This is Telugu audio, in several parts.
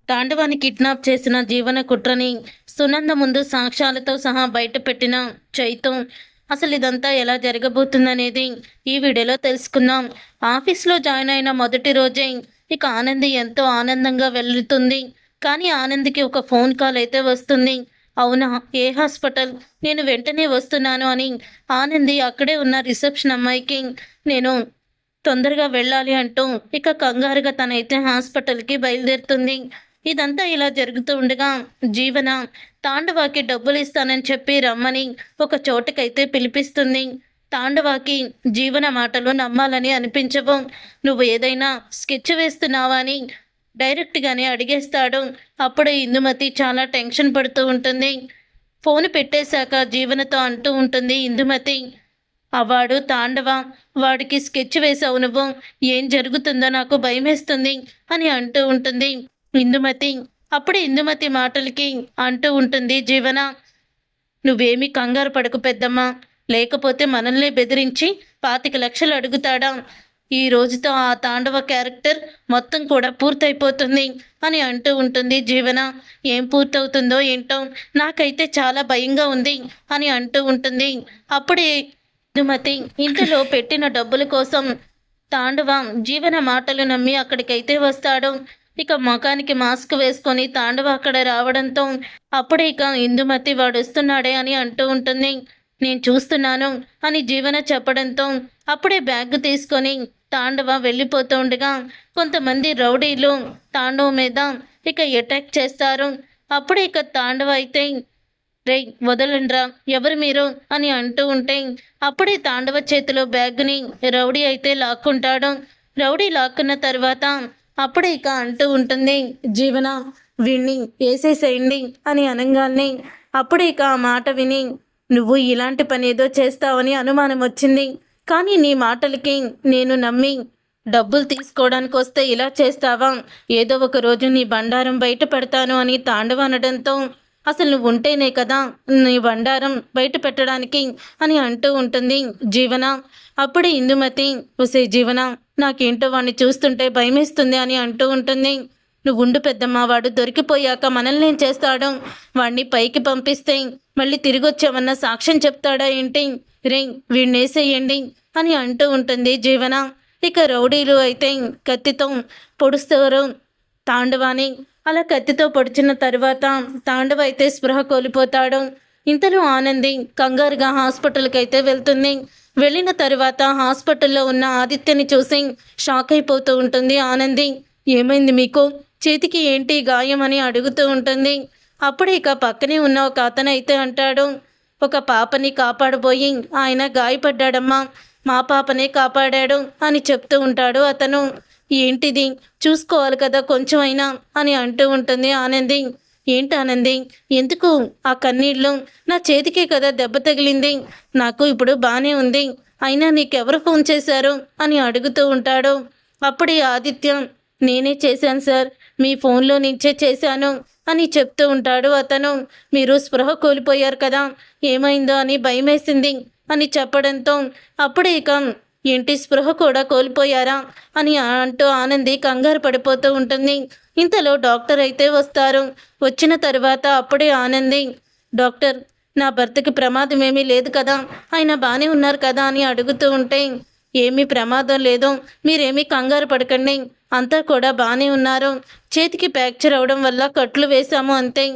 తాండవాన్ని కిడ్నాప్ చేసిన జీవన కుట్రని సునంద ముందు సాక్ష్యాలతో సహా బయటపెట్టిన చైతు అసలు ఇదంతా ఎలా జరగబోతుందనేది ఈ వీడియోలో తెలుసుకుందాం. ఆఫీస్లో జాయిన్ అయిన మొదటి రోజే ఇక ఆనంది ఎంతో ఆనందంగా వెళ్తుంది. కానీ ఆనందికి ఒక ఫోన్ కాల్ అయితే వస్తుంది. అవునా, ఏ హాస్పిటల్, నేను వెంటనే వస్తున్నాను అని ఆనంది అక్కడే ఉన్న రిసెప్షన్ అమ్మాయికి నేను తొందరగా వెళ్ళాలి అంటూ ఇక కంగారుగా తనైతే హాస్పిటల్కి బయలుదేరుతుంది. ఇదంతా ఇలా జరుగుతూ ఉండగా జీవన తాండవాకి డబ్బులు ఇస్తానని చెప్పి రమ్మని ఒక చోటుకైతే పిలిపిస్తుంది. తాండవాకి జీవన మాటలు నమ్మాలని అనిపించవు. నువ్వు ఏదైనా స్కెచ్ వేస్తున్నావా అని డైరెక్ట్గానే అడిగేస్తాడు. అప్పుడు ఇందుమతి చాలా టెన్షన్ పడుతూ ఉంటుంది. ఫోన్ పెట్టేశాక జీవనతో అంటూ ఉంటుంది ఇందుమతి, వాడు తాండవ, వాడికి స్కెచ్ వేసావు నువ్వు, ఏం జరుగుతుందో నాకు భయమేస్తుంది అని అంటూ ఉంటుంది ఇందుమతి. అప్పుడు ఇందుమతి మాటలకి అంటూ ఉంటుంది జీవన, నువ్వేమీ కంగారు పడకు పెద్దమ్మా, లేకపోతే మనల్ని బెదిరించి 25 లక్షలు అడుగుతాడా, ఈ రోజుతో ఆ తాండవ క్యారెక్టర్ మొత్తం కూడా పూర్తయిపోతుంది అని అంటూ ఉంటుంది జీవన. ఏం పూర్తవుతుందో ఏంటో, నాకైతే చాలా భయంగా ఉంది అని అంటూ ఉంటుంది. అప్పుడే ఇందుమతి ఇంటిలో పెట్టిన డబ్బుల కోసం తాండవ జీవన మాటలు నమ్మి అక్కడికైతే వస్తాడు. ఇక ముఖానికి మాస్క్ వేసుకొని తాండవ అక్కడ రావడంతో అప్పుడే ఇక ఇందుమతి వాడు వస్తున్నాడే అని అంటూ ఉంటుంది. నేను చూస్తున్నాను అని జీవన చెప్పడంతో అప్పుడే బ్యాగ్ తీసుకొని తాండవ వెళ్ళిపోతూ ఉండగా కొంతమంది రౌడీలు తాండవ మీద ఇక అటాక్ చేస్తారు. అప్పుడే ఇక తాండవ అయితే, రే వదలండ్రా, ఎవరు మీరు అని అంటూ ఉంటే అప్పుడే తాండవ చేతిలో బ్యాగ్ని రౌడీ అయితే లాక్కుంటాడు. రౌడీ లాక్కున్న తర్వాత అప్పుడే ఇక అంటూ ఉంటుంది జీవన, వీణ్ణి వేసేసేయండి అని అనగానే అప్పుడే ఇక ఆ మాట విని, నువ్వు ఇలాంటి పని ఏదో చేస్తావని అనుమానం వచ్చింది, కానీ నీ మాటలకి నేను నమ్మి డబ్బులు తీసుకోవడానికి వస్తే ఇలా చేస్తావా, ఏదో ఒక రోజు నీ బండారం బయట పెడతాను అని తాండవ అనడంతో, అసలు నువ్వు ఉంటేనే కదా నీ బండారం బయట పెట్టడానికి అని అంటూ ఉంటుంది జీవన. అప్పుడే ఇందుమతి, ఒసే జీవన, నాకేంటో వాడిని చూస్తుంటే భయమేస్తుంది అని అంటూ ఉంటుంది. నువ్వు ఉండు పెద్దమ్మ, వాడు దొరికిపోయాక మనల్ని ఏం చేస్తాడు, వాడిని పైకి పంపిస్తే మళ్ళీ తిరిగి వచ్చామన్న సాక్ష్యం చెప్తాడా ఏంటి, రే వీడినేసేయండి అని అంటూ ఉంటుంది జీవన. ఇక రౌడీలు అయితే కత్తితో పొడుస్తారు తాండవాని. అలా కత్తితో పొడిచిన తర్వాత తాండవ అయితే స్పృహ కోల్పోతాడు. ఇంతలో ఆనంది కంగారుగా హాస్పిటల్కి అయితే వెళ్తుంది. వెళ్ళిన తర్వాత హాస్పిటల్లో ఉన్న ఆదిత్యని చూసి షాక్ అయిపోతూ ఉంటుంది ఆనంది. ఏమైంది మీకు, చేతికి ఏంటి గాయం అని అడుగుతూ ఉంటుంది. అప్పుడు ఇక పక్కనే ఉన్న ఒక అతను అయితే అంటాడు, ఒక పాపని కాపాడబోయి ఆయన గాయపడ్డాడమ్మా, మా పాపనే కాపాడాడు అని చెప్తూ ఉంటాడు అతను. ఏంటిది, చూసుకోవాలి కదా కొంచెం అయినా అని అంటూ ఉంటుంది ఆనంది. ఏంటి ఆనంది, ఎందుకు ఆ కన్నీళ్ళు, నా చేతికే కదా దెబ్బ తగిలింది, నాకు ఇప్పుడు బాగానే ఉంది, అయినా నీకెవరు ఫోన్ చేశారు అని అడుగుతూ ఉంటాడు. అప్పుడే ఆదిత్య, నేనే చేశాను సార్, మీ ఫోన్లో నుంచే చేశాను అని చెప్తూ ఉంటాడు అతను. మీరు స్పృహ కోల్పోయారు కదా, ఏమైందో అని భయమేసింది అని చెప్పడంతో అప్పుడే ఇక ఏంటి స్పృహ కూడా కోల్పోయారా అని అంటూ ఆనంది కంగారు పడిపోతూ ఉంటుంది. ఇంతలో డాక్టర్ అయితే వస్తారు. వచ్చిన తర్వాత అప్పుడే ఆనంది, డాక్టర్, నా భర్తకి ప్రమాదం ఏమీ లేదు కదా, ఆయన బాగానే ఉన్నారు కదా అని అడుగుతూ ఉంటే, ఏమీ ప్రమాదం లేదు, మీరేమీ కంగారు పడకండి, అంతా కూడా బాగానే ఉన్నారు, చేతికి ఫ్రాక్చర్ అవడం వల్ల కట్లు వేశాము అంతే,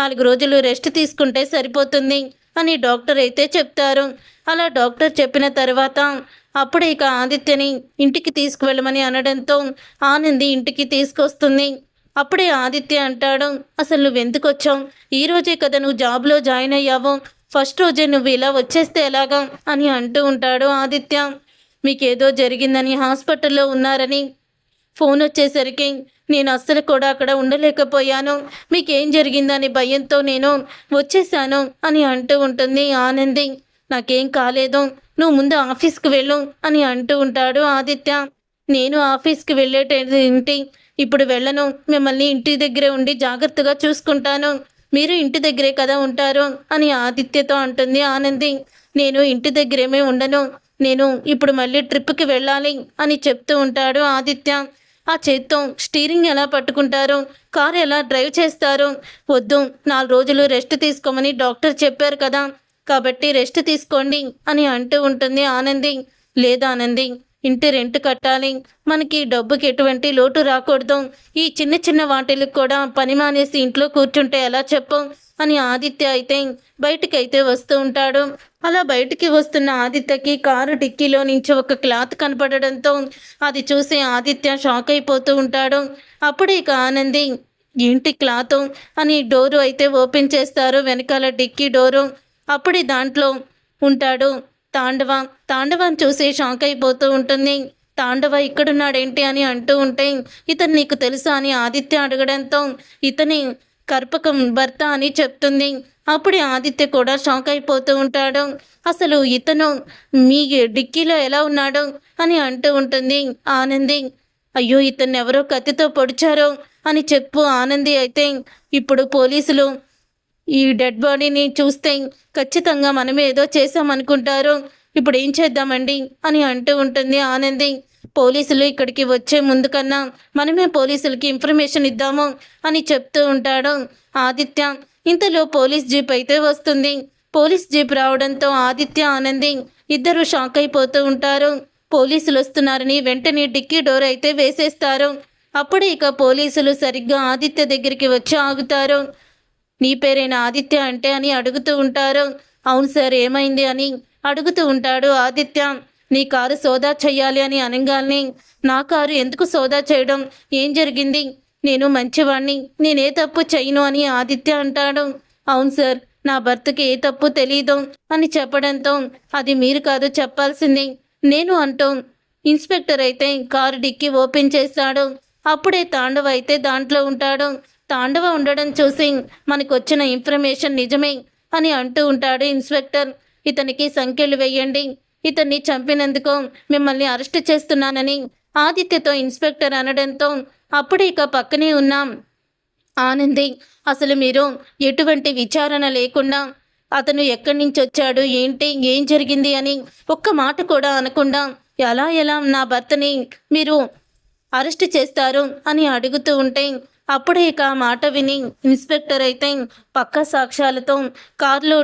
4 రోజులు రెస్ట్ తీసుకుంటే సరిపోతుంది అని డాక్టర్ అయితే చెప్తారు. అలా డాక్టర్ చెప్పిన తర్వాత అప్పుడే ఇక ఆదిత్యని ఇంటికి తీసుకువెళ్ళమని అనడంతో ఆనంది ఇంటికి తీసుకొస్తుంది. అప్పుడే ఆదిత్య అంటాడు, అసలు నువ్వెందుకు వచ్చావు, ఈరోజే కదా నువ్వు జాబ్లో జాయిన్ అయ్యావు, ఫస్ట్ రోజే నువ్వు ఇలా వచ్చేస్తే ఎలాగా అని అంటూ ఉంటాడు ఆదిత్య. మీకేదో జరిగిందని హాస్పిటల్లో ఉన్నారని ఫోన్ వచ్చేసరికి నేను అస్సలు కూడా అక్కడ ఉండలేకపోయాను, మీకేం జరిగిందని భయంతో నేను వచ్చేసాను అని అంటూ ఉంటుంది ఆనంది. నాకేం కాలేదు, నువ్వు ముందు ఆఫీస్కి వెళ్ళు అని అంటూ ఉంటాడు ఆదిత్య. నేను ఆఫీస్కి వెళ్ళేటేంటి, ఇప్పుడు వెళ్ళను, మిమ్మల్ని ఇంటి దగ్గరే ఉండి జాగ్రత్తగా చూసుకుంటాను, మీరు ఇంటి దగ్గరే కదా ఉంటారు అని ఆదిత్యతో అంటుంది ఆనంది. నేను ఇంటి దగ్గరేమీ ఉండను, నేను ఇప్పుడు మళ్ళీ ట్రిప్కి వెళ్ళాలి అని చెప్తూ ఉంటాడు ఆదిత్య. ఆ చేత్తో స్టీరింగ్ ఎలా పట్టుకుంటారు, కారు ఎలా డ్రైవ్ చేస్తారు? వద్దు, 4 రోజులు రెస్ట్ తీసుకోమని డాక్టర్ చెప్పారు కదా, కాబట్టి రెస్ట్ తీసుకోండి అని అంటూ ఉంటుంది ఆనంది. లేదా ఆనంది, ఇంటి రెంట్ కట్టాలి, మనకి డబ్బుకి ఎటువంటి లోటు రాకూడదు, ఈ చిన్న చిన్న వాటిలకు కూడా పని మానేసి ఇంట్లో కూర్చుంటే ఎలా చెప్పు అని ఆదిత్య అయితే బయటికైతే వస్తూ ఉంటాడు. అలా బయటికి వస్తున్న ఆదిత్యకి కారు డిక్కీలో నుంచి ఒక క్లాత్ కనపడడంతో అది చూసి ఆదిత్య షాక్ అయిపోతూ ఉంటాడు. అప్పుడు ఇక ఆనంది ఏంటి క్లాత్ అని డోరు అయితే ఓపెన్ చేస్తారు, వెనకాల డిక్కీ డోరు. అప్పుడు దాంట్లో ఉంటాడు తాండవ. తాండవాన్ని చూసి షాక్ అయిపోతూ ఉంటుంది. తాండవ ఇక్కడున్నాడేంటి అని అంటూ ఉంటే ఇతను నీకు తెలుసా అని ఆదిత్య అడగడంతో ఇతని కర్పకం భర్త అని చెప్తుంది. అప్పుడే ఆదిత్య కూడా షాక్ అయిపోతూ ఉంటాడు. అసలు ఇతను మీ డిక్కీలో ఎలా ఉన్నాడు అని అంటూ ఉంటుంది ఆనంది. అయ్యో, ఇతన్ని ఎవరో కత్తితో పొడిచారో అని చెప్పు ఆనంది అయితే ఇప్పుడు పోలీసులు ఈ డెడ్ బాడీని చూస్తే ఖచ్చితంగా మనమే ఏదో చేసామనుకుంటారు, ఇప్పుడు ఏం చేద్దామండి అని అంటూ ఉంటుంది ఆనంది. పోలీసులు ఇక్కడికి వచ్చే ముందు కన్నా మనమే పోలీసులకి ఇన్ఫర్మేషన్ ఇద్దాము అని చెప్తూ ఉంటాడు ఆదిత్య. ఇంతలో పోలీస్ జీప్ అయితే వస్తుంది. పోలీస్ జీప్ రావడంతో ఆదిత్య ఆనంది ఇద్దరు షాక్ అయిపోతూ ఉంటారు. పోలీసులు వస్తున్నారని వెంటనే డిక్కీ డోర్ అయితే వేసేస్తారు. అప్పుడే ఇక పోలీసులు సరిగ్గా ఆదిత్య దగ్గరికి వచ్చి ఆగుతారు. నీ పేరైన ఆదిత్య అంటే అని అడుగుతూ ఉంటారు. అవును సార్, ఏమైంది అని అడుగుతూ ఉంటాడు ఆదిత్య. నీ కారు సోదా చెయ్యాలి అని అనగానే నా కారు ఎందుకు సోదా చేయడం, ఏం జరిగింది, నేను మంచివాణ్ణి, నేనే తప్పు చెయ్యను అని ఆదిత్య అంటాడు. అవును సార్, నా భర్తకి ఏ తప్పు తెలీదు అని చెప్పడంతో అది మీరు కాదు చెప్పాల్సింది, నేను అంటూ ఇన్స్పెక్టర్ అయితే కారు డిక్కీ ఓపెన్ చేస్తాడు. అప్పుడే తాండవ అయితే దాంట్లో ఉంటాడు. తాండవ ఉండడం చూసి మనకు వచ్చిన ఇన్ఫర్మేషన్ నిజమే అని అంటూ ఉంటాడు ఇన్స్పెక్టర్. ఇతనికి సంఖ్యలు వేయండి, ఇతన్ని చంపినందుకు మిమ్మల్ని అరెస్ట్ చేస్తున్నానని ఆదిత్యతో ఇన్స్పెక్టర్ అనడంతో అప్పుడు ఇక పక్కనే ఉన్నాం ఆనంది. అసలు మీరు ఎటువంటి విచారణ లేకుండా అతను ఎక్కడి నుంచి వచ్చాడు, ఏంటి, ఏం జరిగింది అని ఒక్క మాట కూడా అనకుండా ఎలా నా భర్తని మీరు అరెస్ట్ చేస్తారు అని అడుగుతూ ఉంటే అప్పుడే ఇక మాట విని ఇన్స్పెక్టర్ అయితే పక్కా సాక్ష్యాలతో కారులో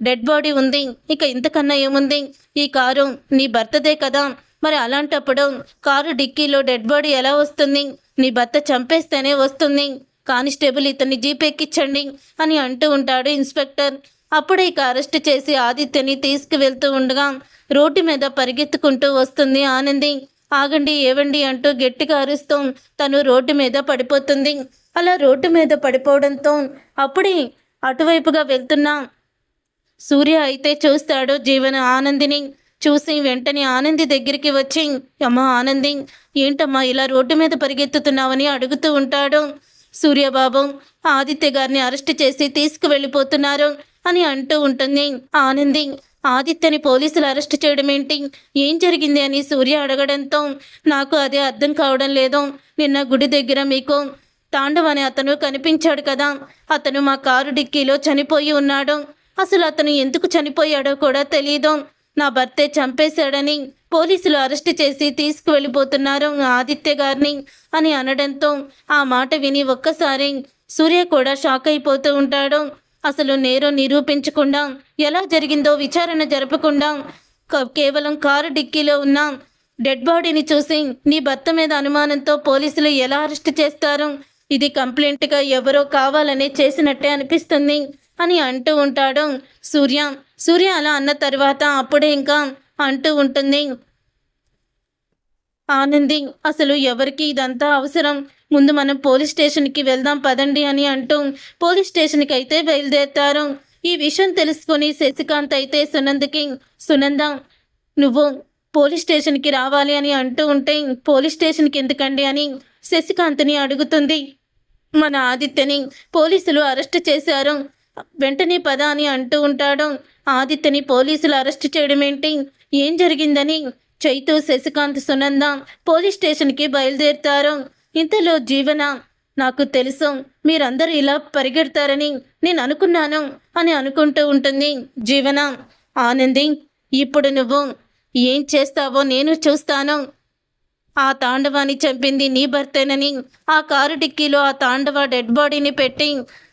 డెడ్ బాడీ ఉంది, ఇక ఇంతకన్నా ఏముంది, ఈ కారు నీ భర్తదే కదా, మరి అలాంటప్పుడు కారు డిక్కీలో డెడ్ బాడీ ఎలా వస్తుంది, నీ భర్త చంపేస్తేనే వస్తుంది, కానిస్టేబుల్ ఇతన్ని జీప్ ఎక్కించండి అని అంటూ ఉంటాడు ఇన్స్పెక్టర్. అప్పుడే ఇక అరెస్ట్ చేసి ఆదిత్యని తీసుకువెళ్తూ ఉండగా రోడ్డు మీద పరిగెత్తుకుంటూ వస్తుంది ఆనంది. ఆగండి, ఏవండి అంటూ గట్టిగా అరుస్తూ తను రోడ్డు మీద పడిపోతుంది. అలా రోడ్డు మీద పడిపోవడంతో అప్పుడే అటువైపుగా వెళ్తున్న సూర్య అయితే చూస్తాడు జీవన ఆనందిని. చూసి వెంటనే ఆనంది దగ్గరికి వచ్చి అమ్మా ఆనంది, ఏంటమ్మా ఇలా రోడ్డు మీద పరిగెత్తుతున్నావని అడుగుతూ ఉంటాడు. సూర్యబాబు, ఆదిత్య గారిని అరెస్ట్ చేసి తీసుకువెళ్ళిపోతున్నారు అని అంటూ ఉంటుంది ఆనంది. ఆదిత్యని పోలీసులు అరెస్ట్ చేయడం ఏంటి, ఏం జరిగింది అని సూర్య అడగడంతో నాకు అదే అర్థం కావడం లేదు. నిన్న గుడి దగ్గర మీకు తాండవ్ అనే అతను కనిపించాడు కదా, అతను మా కారు డిక్కీలో చనిపోయి ఉన్నాడు. అసలు అతను ఎందుకు చనిపోయాడో కూడా తెలీదు. నా భర్తే చంపేశాడని పోలీసులు అరెస్ట్ చేసి తీసుకువెళ్ళిపోతున్నారు ఆదిత్య గారిని అని అనడంతో ఆ మాట విని ఒక్కసారి సూర్య కూడా షాక్ అయిపోతూ ఉంటాడు. అసలు నేరం నిరూపించకుండా ఎలా జరిగిందో విచారణ జరపకుండా కేవలం కారు డిక్కీలో ఉన్న డెడ్ బాడీని చూసి నీ భర్త మీద అనుమానంతో పోలీసులు ఎలా అరెస్ట్ చేస్తారు, ఇది కంప్లైంట్గా ఎవరో కావాలని చేసినట్టే అనిపిస్తుంది అని అంటూ ఉంటాడు సూర్య. సూర్య అలా అన్న తర్వాత అప్పుడే ఇంకా అంటూ ఉంటుంది ఆనంది, అసలు ఎవరికి ఇదంతా అవసరం, ముందు మనం పోలీస్ స్టేషన్కి వెళ్దాం పదండి అని అంటూ పోలీస్ స్టేషన్కి అయితే బయలుదేరుతారు. ఈ విషయం తెలుసుకొని శశికాంత్ అయితే సునంద నువ్వు పోలీస్ స్టేషన్కి రావాలి అని అంటూ ఉంటే పోలీస్ స్టేషన్కి ఎందుకండి అని శశికాంత్ని అడుగుతుంది. మన ఆదిత్యని పోలీసులు అరెస్ట్ చేశారు, వెంటనే పద అని అంటూ ఉంటాడు. ఆదిత్యని పోలీసులు అరెస్ట్ చేయడం ఏంటి, ఏం జరిగిందని చైతు, శశికాంత్, సునంద పోలీస్ స్టేషన్కి బయలుదేరుతారు. ఇంతలో జీవన, నాకు తెలుసు మీరందరూ ఇలా పరిగెడతారని నేను అనుకున్నాను అని అనుకుంటూ ఉంటుంది జీవన. ఆనంది, ఇప్పుడు నువ్వు ఏం చేస్తావో నేను చూస్తాను. ఆ తాండవాన్ని చంపింది నీ భర్తేనని, ఆ కారు డిక్కీలో ఆ తాండవ డెడ్ బాడీని పెట్టి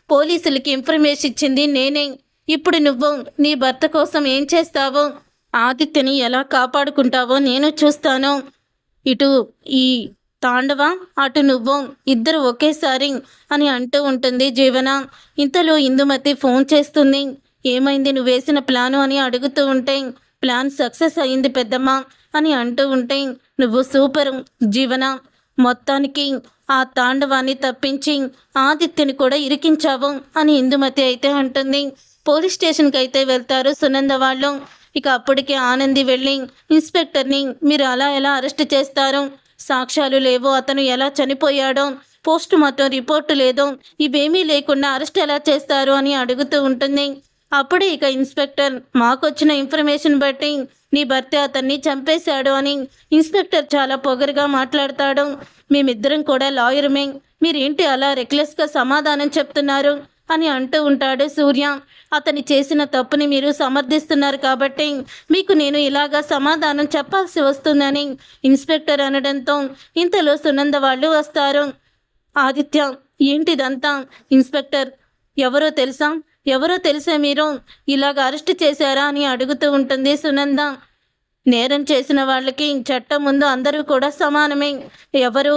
పోలీసులకి ఇన్ఫర్మేషన్ ఇచ్చింది నేనే. ఇప్పుడు నువ్వు నీ భర్త కోసం ఏం చేస్తావో, ఆదిత్యని ఎలా కాపాడుకుంటావో నేను చూస్తాను. ఇటు ఈ తాండవ, అటు నువ్వు, ఇద్దరు ఒకేసారి అని అంటూ ఉంటుంది జీవన. ఇంతలో ఇందుమతి ఫోన్ చేస్తుంది. ఏమైంది నువ్వు వేసిన ప్లాను అని అడుగుతూ ఉంటే, ప్లాన్ సక్సెస్ అయింది పెద్దమ్మ అని అంటూ ఉంటే, నువ్వు సూపరు జీవన, మొత్తానికి ఆ తాండవాన్ని తప్పించి ఆదిత్యని కూడా ఇరికించావు అని ఇందుమతి అయితే అంటుంది. పోలీస్ స్టేషన్కి అయితే వెళ్తారు సునంద వాళ్ళు. ఇక అప్పటికే ఆనంది వెళ్ళి ఇన్స్పెక్టర్ని మీరు అలా ఎలా అరెస్ట్ చేస్తారు, సాక్ష్యాలు లేవు, అతను ఎలా చనిపోయాడో, పోస్ట్ మార్టం రిపోర్టు లేదు, ఇవేమీ లేకుండా అరెస్ట్ ఎలా చేస్తారు అని అడుగుతూ ఉంటుంది. అప్పుడే ఇక ఇన్స్పెక్టర్ మాకొచ్చిన ఇన్ఫర్మేషన్ బట్టి నీ భర్త అతన్ని చంపేశాడు అని ఇన్స్పెక్టర్ చాలా పొగరుగా మాట్లాడతాడు. మేమిద్దరం కూడా లాయర్మే, మీరేంటి అలా రెక్లెస్గా సమాధానం చెప్తున్నారు అని అంటూ ఉంటాడు సూర్య. అతని చేసిన తప్పుని మీరు సమర్థిస్తున్నారు కాబట్టి మీకు నేను ఇలాగా సమాధానం చెప్పాల్సి వస్తుందని ఇన్స్పెక్టర్ అనడంతో ఇంతలో సునంద వాళ్ళు వస్తారు. ఆదిత్య ఏంటిదంతా? ఇన్స్పెక్టర్ ఎవరో తెలుసా మీరు ఇలాగ అరెస్ట్ చేశారా అని అడుగుతూ ఉంటుంది సునంద. నేరం చేసిన వాళ్ళకి చట్టం ముందు అందరూ కూడా సమానమే, ఎవరు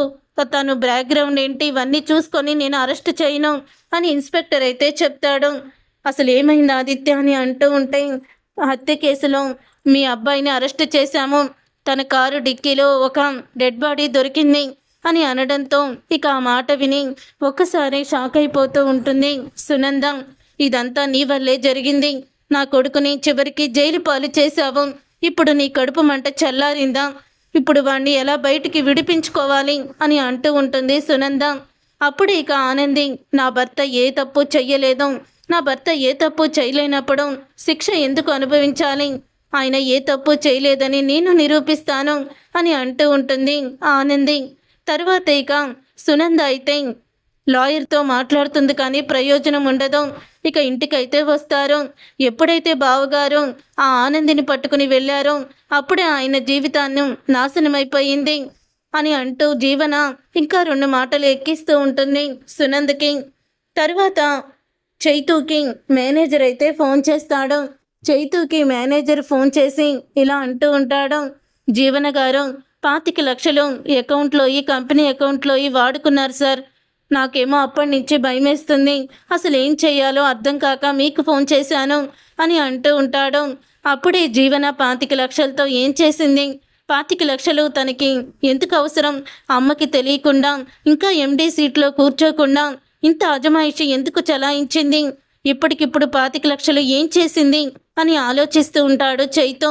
తను బ్యాక్గ్రౌండ్ ఏంటి ఇవన్నీ చూసుకొని నేను అరెస్ట్ చేయను అని ఇన్స్పెక్టర్ అయితే చెప్తాడు. అసలు ఏమైంది ఆదిత్య అని అంటూ ఉంటే, హత్య కేసులో మీ అబ్బాయిని అరెస్ట్ చేశాము, తన కారు డిక్కీలో ఒక డెడ్ బాడీ దొరికింది అని అనడంతో ఇక ఆ మాట విని ఒక్కసారి షాక్ అయిపోతూ ఉంటుంది సునంద. ఇదంతా నీ వల్లే జరిగింది, నా కొడుకుని చివరికి జైలు పాలు చేశావు, ఇప్పుడు నీ కడుపు మంట చల్లారిందా, ఇప్పుడు వాణ్ణి ఎలా బయటికి విడిపించుకోవాలి అని అంటూ ఉంటుంది సునంద. అప్పుడు ఇక ఆనంది నా భర్త ఏ తప్పు చెయ్యలేదు, నా భర్త ఏ తప్పు చేయలేనప్పుడు శిక్ష ఎందుకు అనుభవించాలి, ఆయన ఏ తప్పు చేయలేదని నేను నిరూపిస్తాను అని అంటూ ఉంటుంది ఆనంది. తర్వాత ఇక సునంద అయితే లాయర్తో మాట్లాడుతుంది కానీ ప్రయోజనం ఉండదు. ఇక ఇంటికైతే వస్తారు. ఎప్పుడైతే బావగారు ఆ ఆనందిని పట్టుకుని వెళ్ళారో అప్పుడే ఆయన జీవితాన్ని నాశనమైపోయింది అని అంటూ జీవన ఇంకా 2 మాటలు ఎక్కిస్తూ ఉంటుంది సునందకి. తర్వాత చైతూకి మేనేజర్ అయితే ఫోన్ చేస్తాడు. చైతూకి మేనేజర్ ఫోన్ చేసి ఇలా అంటూ ఉంటాడు, జీవన గారు 25 లక్షలు అకౌంట్లో ఈ కంపెనీ అకౌంట్లో వాడుకున్నారు సార్, నాకేమో అప్పటి నుంచి భయమేస్తుంది, అసలు ఏం చేయాలో అర్థం కాక మీకు ఫోన్ చేశాను అని అంటూ ఉంటాడు. అప్పుడే జీవన 25 లక్షలతో ఏం చేసింది, 25 లక్షలు తనకి ఎందుకు అవసరం, అమ్మకి తెలియకుండా ఇంకా ఎండీ సీట్లో కూర్చోకుండా ఇంత అజమాయిషి ఎందుకు చలాయించింది, ఇప్పటికిప్పుడు 25 లక్షలు ఏం చేసింది అని ఆలోచిస్తూ ఉంటాడు చైతూ.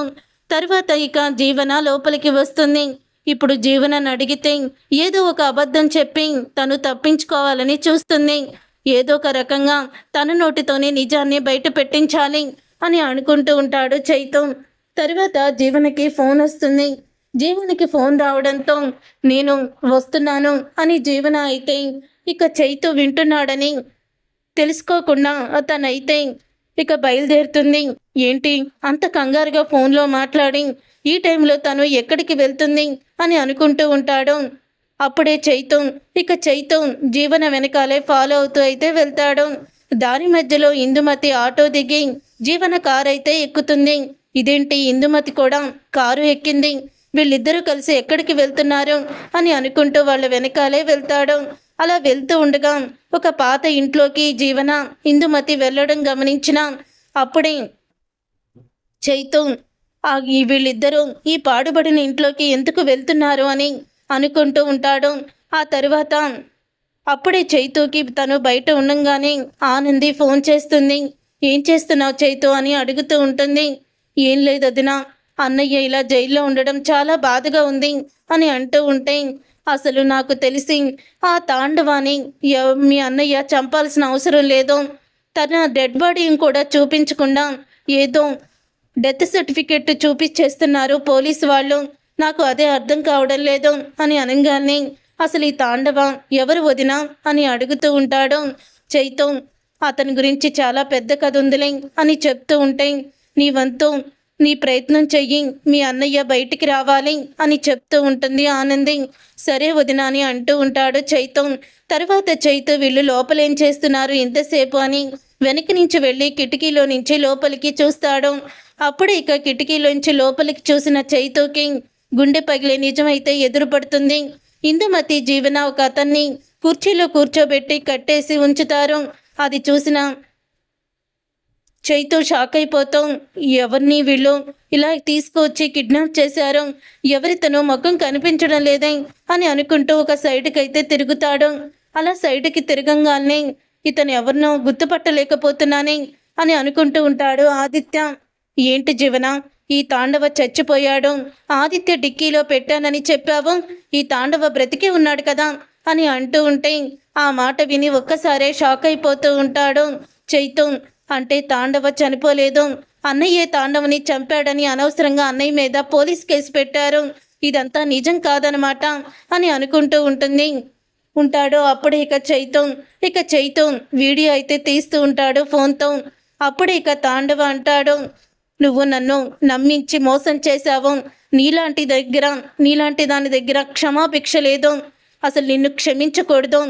తర్వాత ఇక జీవన లోపలికి వస్తుంది. ఇప్పుడు జీవనని అడిగితే ఏదో ఒక అబద్ధం చెప్పి తను తప్పించుకోవాలని చూస్తుంది. ఏదో ఒక రకంగా తన నోటితోనే నిజాన్ని బయట పెట్టించాలి అని అనుకుంటూ ఉంటాడు చైతూ. తర్వాత జీవనకి ఫోన్ వస్తుంది. జీవనకి ఫోన్ రావడంతో నేను వస్తున్నాను అని జీవన అయితే ఇక చైతూ వింటున్నాడని తెలుసుకోకుండా తనైతే ఇక బయలుదేరుతుంది. ఏంటి అంత కంగారుగా ఫోన్లో మాట్లాడి ఈ టైంలో తను ఎక్కడికి వెళ్తుంది అని అనుకుంటూ ఉంటాడు. అప్పుడే చైతూ జీవన వెనకాలే ఫాలో అవుతూ అయితే వెళ్తాడు. దారి మధ్యలో ఇందుమతి ఆటో దిగి జీవన కారు అయితే ఎక్కుతుంది. ఇదేంటి ఇందుమతి కూడా కారు ఎక్కింది, వీళ్ళిద్దరూ కలిసి ఎక్కడికి వెళ్తున్నారు అని అనుకుంటూ వాళ్ళ వెనకాలే వెళ్తాడు. అలా వెళ్తూ ఉండగా ఒక పాత ఇంట్లోకి జీవన ఇందుమతి వెళ్ళడం గమనించిన అప్పుడే చైతూ వీళ్ళిద్దరూ ఈ పాడుబడిన ఇంట్లోకి ఎందుకు వెళ్తున్నారు అని అనుకుంటూ ఉంటాడు. ఆ తర్వాత అప్పుడే చైతూకి తను బయట ఉండంగానే ఆనంది ఫోన్ చేస్తుంది. ఏం చేస్తున్నావు చైతూ అని అడుగుతూ ఉంటుంది. ఏం లేదు వదినా, అన్నయ్య ఇలా జైల్లో ఉండడం చాలా బాధగా ఉంది అని అంటూ ఉంటే, అసలు నాకు తెలిసి ఆ తాండవాని మీ అన్నయ్య చంపాల్సిన అవసరం లేదు, తన డెడ్ బాడీని కూడా చూపించకుండా ఏదో డెత్ సర్టిఫికెట్ చూపించేస్తున్నారు పోలీసు వాళ్ళు, నాకు అదే అర్థం కావడం లేదు అని అనగానే అసలు ఈ తాండవ ఎవరు వదినా అని అడుగుతూ ఉంటాడు చైతూ. అతని గురించి చాలా పెద్ద కథ ఉందిలే అని చెప్తూ ఉంటే, నీ వంతు నీ ప్రయత్నం చెయ్యి, మీ అన్నయ్య బయటికి రావాలి అని చెప్తూ ఉంటుంది ఆనంది. సరే వదిన అని అంటూ ఉంటాడు చైతు. తర్వాత చైతు వీళ్ళు లోపలేం చేస్తున్నారు ఇంతసేపు అని వెనక నుంచి వెళ్ళి కిటికీలో నుంచి లోపలికి చూస్తాడు. అప్పుడు ఇక కిటికీలోంచి లోపలికి చూసిన చైతుకి గుండె పగిలే నిజమైతే ఎదురుపడుతుంది. ఇందుమతి జీవన ఒక అతన్ని కుర్చీలో కూర్చోబెట్టి కట్టేసి ఉంచుతారు. అది చూసిన చైతు షాక్ అయిపోతాం. ఎవరిని వీళ్ళు ఇలా తీసుకువచ్చి కిడ్నాప్ చేశారు, ఎవరితను ముఖం కనిపించడం లేదే అని అనుకుంటూ ఒక సైడ్కి అయితే తిరుగుతాడు. అలా సైడ్కి తిరగంగానే ఇతను ఎవరినో గుర్తుపట్టలేకపోతున్నానే అని అనుకుంటూ ఉంటాడు ఆదిత్య. ఏంటి జీవన, ఈ తాండవ చచ్చిపోయాడు, ఆదిత్య డిక్కీలో పెట్టానని చెప్పావు, ఈ తాండవ బ్రతికి ఉన్నాడు కదా అని అంటూ ఉంటే ఆ మాట విని ఒక్కసారే షాక్ అయిపోతూ ఉంటాడు చైతు. అంటే తాండవ చనిపోలేదు, అన్నయ్యే తాండవని చంపాడని అనవసరంగా అన్నయ్య మీద పోలీస్ కేసు పెట్టారు, ఇదంతా నిజం కాదనమాట అని అనుకుంటూ ఉంటాడు. అప్పుడు ఇక చైతు వీడియో అయితే తీస్తూ ఉంటాడు ఫోన్తో. అప్పుడు ఇక తాండవ అంటాడు, నువ్వు నన్ను నమ్మించి మోసం చేశావు, నీలాంటి దాని దగ్గర క్షమాభిక్ష లేదు, అసలు నిన్ను క్షమించకూడదు,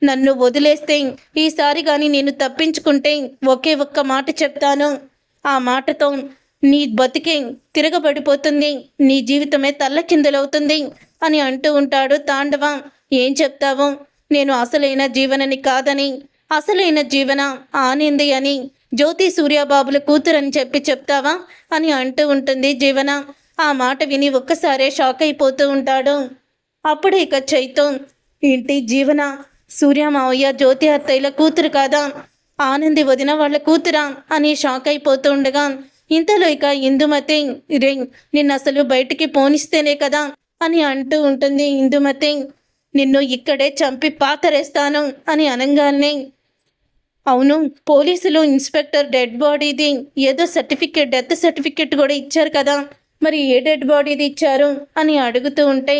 నన్ను వదిలేస్తే ఈసారి కానీ నేను తప్పించుకుంటే ఒకే ఒక్క మాట చెప్తాను, ఆ మాటతో నీ బతికే తిరగబడిపోతుంది, నీ జీవితమే తల్లకిందులవుతుంది అని అంటూ ఉంటాడు తాండవ. ఏం చెప్తావు, నేను అసలైన జీవనని కాదని, అసలైన జీవన ఆనంది అని, జ్యోతి సూర్యబాబుల కూతురని చెప్తావా అని అంటూ ఉంటుంది జీవన. ఆ మాట విని ఒక్కసారే షాక్ అయిపోతూ ఉంటాడు. అప్పుడు ఇక చైతు, ఏంటి జీవన సూర్య మావయ్య జ్యోతి అత్తయ్యల కూతురు కాదా, ఆనంది వదిన వాళ్ళ కూతురా అని షాక్ అయిపోతూ ఉండగా ఇంతలో ఇక ఇందుమతి, రే నిన్ను అసలు బయటికి పోనిస్తేనే కదా అని అంటూ ఉంటుంది ఇందుమతి. నిన్ను ఇక్కడే చంపి పాతరేస్తాను అని అనగానే, అవును పోలీసులు ఇన్స్పెక్టర్ డెడ్ బాడీది ఏదో డెత్ సర్టిఫికెట్ కూడా ఇచ్చారు కదా, మరి ఏ డెడ్ బాడీది ఇచ్చారు అని అడుగుతూ ఉంటే,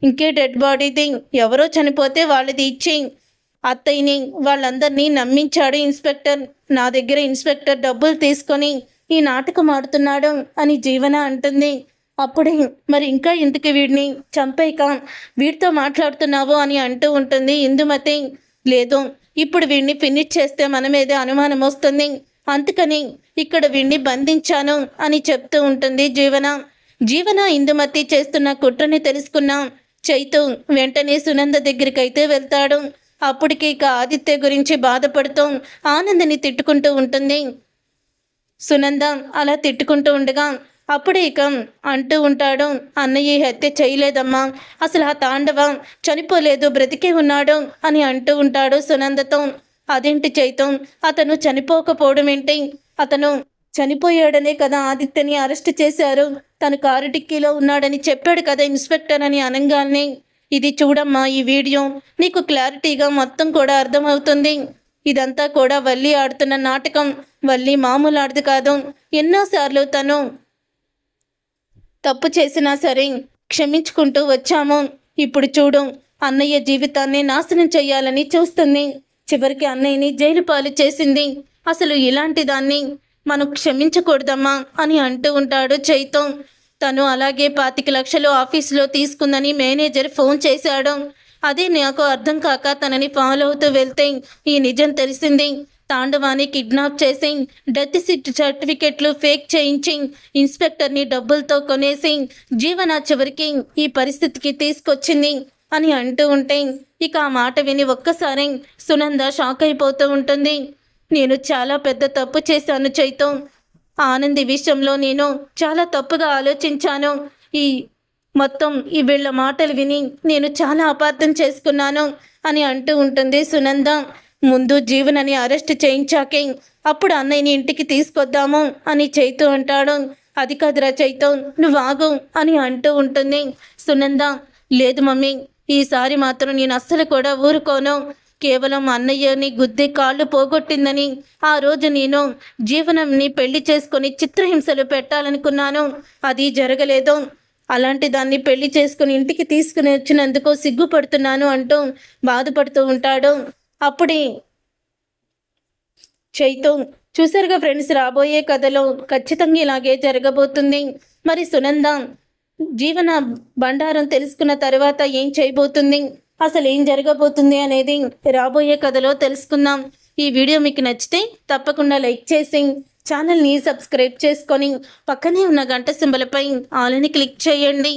ఇంకే డెడ్ బాడీది ఎవరో చనిపోతే వాళ్ళది ఇచ్చి అత్తయ్యని వాళ్ళందరినీ నమ్మించాడు ఇన్స్పెక్టర్, నా దగ్గర ఇన్స్పెక్టర్ డబ్బులు తీసుకొని ఈ నాటకం ఆడుతున్నాడు అని జీవన అంటుంది. అప్పుడే మరి ఇంకా ఎందుకు వీడిని చంపేక వీడితో మాట్లాడుతున్నావు అని అంటూ ఉంటుంది ఇందుమతి. లేదు, ఇప్పుడు వీడిని ఫినిష్ చేస్తే మన మీదే అనుమానం వస్తుంది, అందుకని ఇక్కడ వీడిని బంధించాను అని చెప్తూ ఉంటుంది జీవన ఇందుమతి చేస్తున్న కుట్రని తెలుసుకున్న చైతు వెంటనే సునంద దగ్గరికైతే వెళ్తాడు. అప్పటికి ఇక ఆదిత్య గురించి బాధపడుతూ ఆనందని తిట్టుకుంటూ ఉంటుంది సునంద. అలా తిట్టుకుంటూ ఉండగా అప్పుడే ఇక అంటూ ఉంటాడు, అన్నయ్య హత్య చేయలేదమ్మా, అసలు ఆ తాండవ చనిపోలేదు బ్రతికే ఉన్నాడు అని అంటూ ఉంటాడు సునందతో. అదేంటి చైతు, అతను చనిపోకపోవడం ఏంటి, అతను చనిపోయాడనే కదా ఆదిత్యని అరెస్ట్ చేశారు, తను కారు డిక్కీలో ఉన్నాడని చెప్పాడు కదా ఇన్స్పెక్టర్ అని అనగానే, ఇది చూడమ్మా ఈ వీడియో, నీకు క్లారిటీగా మొత్తం కూడా అర్థమవుతుంది, ఇదంతా కూడా వల్లి ఆడుతున్న నాటకం, వల్లి మామూలు ఆడదు కాదు, ఎన్నోసార్లు తను తప్పు చేసినా సరే క్షమించుకుంటూ వచ్చాము, ఇప్పుడు చూడు అన్నయ్య జీవితాన్ని నాశనం చేయాలని చూస్తుంది, చివరికి అన్నయ్యని జైలు పాలు చేసింది, అసలు ఇలాంటి దాన్ని మనం క్షమించకూడదమ్మా అని అంటూ ఉంటాడు చైతు. తను అలాగే 25 లక్షలు ఆఫీసులో తీసుకుందని మేనేజర్ ఫోన్ చేశాడు, అదే నాకు అర్థం కాక తనని ఫాలో అవుతూ వెళ్తే ఈ నిజం తెలిసింది, తాండవాన్ని కిడ్నాప్ చేసి డెత్ సర్టిఫికెట్లు ఫేక్ చేయించి ఇన్స్పెక్టర్ని డబ్బులతో కొనేసి జీవన చివరికి ఈ పరిస్థితికి తీసుకొచ్చింది అని అంటూ ఉంటే ఇక ఆ మాట విని ఒక్కసారి సునంద షాక్ అయిపోతూ ఉంటుంది. నేను చాలా పెద్ద తప్పు చేశాను చైతు, ఆనంది విషయంలో నేను చాలా తప్పుగా ఆలోచించాను, ఈ వీళ్ళ మాటలు విని నేను చాలా అపార్థం చేసుకున్నాను అని అంటూ ఉంటుంది సునంద. ముందు జీవనని అరెస్ట్ చేయించాకే అప్పుడు అన్నయ్యని ఇంటికి తీసుకొద్దాము అని చైతు అంటాడు. అది కాదురా చైతు, నువ్వు ఆగు అని అంటూ ఉంటుంది సునంద. లేదు మమ్మీ, ఈసారి మాత్రం నేను అస్సలు కూడా ఊరుకోను, కేవలం అన్నయ్యని గుద్ది కాళ్ళు పోగొట్టిందని ఆ రోజు నేను జీవనంని పెళ్లి చేసుకొని చిత్రహింసలు పెట్టాలనుకున్నాను, అది జరగలేదు, అలాంటి దాన్ని పెళ్లి చేసుకుని ఇంటికి తీసుకుని వచ్చినందుకు సిగ్గుపడుతున్నాను అంటూ బాధపడుతూ ఉంటాడు. అప్పుడే చైతు చూసారుగా ఫ్రెండ్స్, రాబోయే కథలో ఖచ్చితంగా ఇలాగే జరగబోతుంది. మరి సునంద జీవన బండారం తెలుసుకున్న తర్వాత ఏం చేయబోతుంది, అసలు ఏం జరగబోతుంది అనేది రాబోయే కథలో తెలుసుకుందాం. ఈ వీడియో మీకు నచ్చితే తప్పకుండా లైక్ చేసి ఛానల్ని సబ్స్క్రైబ్ చేసుకొని పక్కనే ఉన్న గంట సింబలపై ఆల్ అని క్లిక్ చేయండి.